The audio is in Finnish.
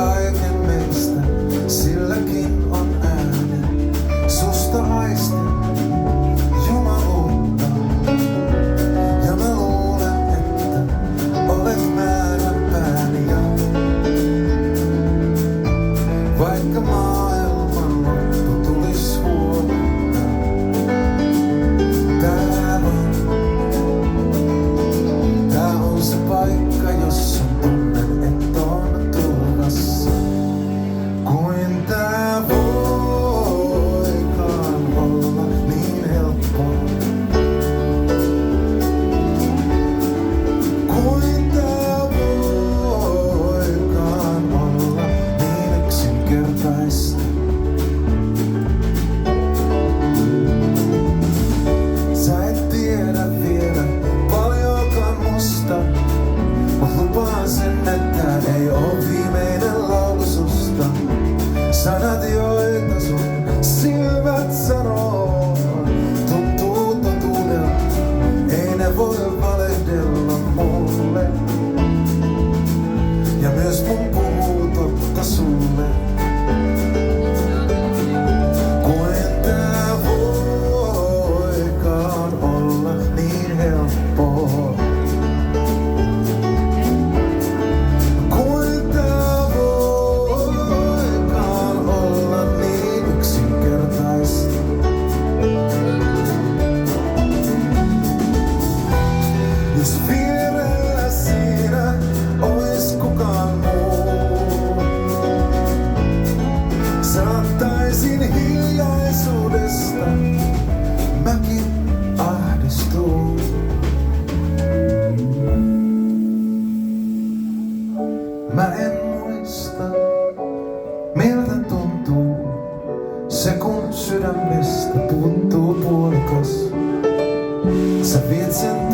kaiken meistä, silläkin on ääni. Susta aistin jumaluutta, ja mä luulen, että olet määränpääni. Ja vaikka maailman loppu tulis huomenta, tää on se paikka, jossa tunnen, että on turvassa. Kuin tää voikaan olla niin helppoa. Kuin tää voikaan olla niin yksinkertaista. Sä et tiedä vielä paljonkaan musta, mut lupaan sen, että ei oo viimeinen laulu susta. Sanat, joita sun silmät sanoo, tuntuu totuudelta, ei ne voi valehdella mulle. Ja myös mun puhuu totta sulle. Kuin tää voikaan olla niin helppoa. Kuin tää voikaan olla niin yksinkertaista. Jos vierellä siinä ois kukaan muu, saattaisin hiljaisuudesta mäkin ahdistuu. Mä en muista, miltä tuntuu se, kun sydämestä puuttuu puolikas. Sä viet sen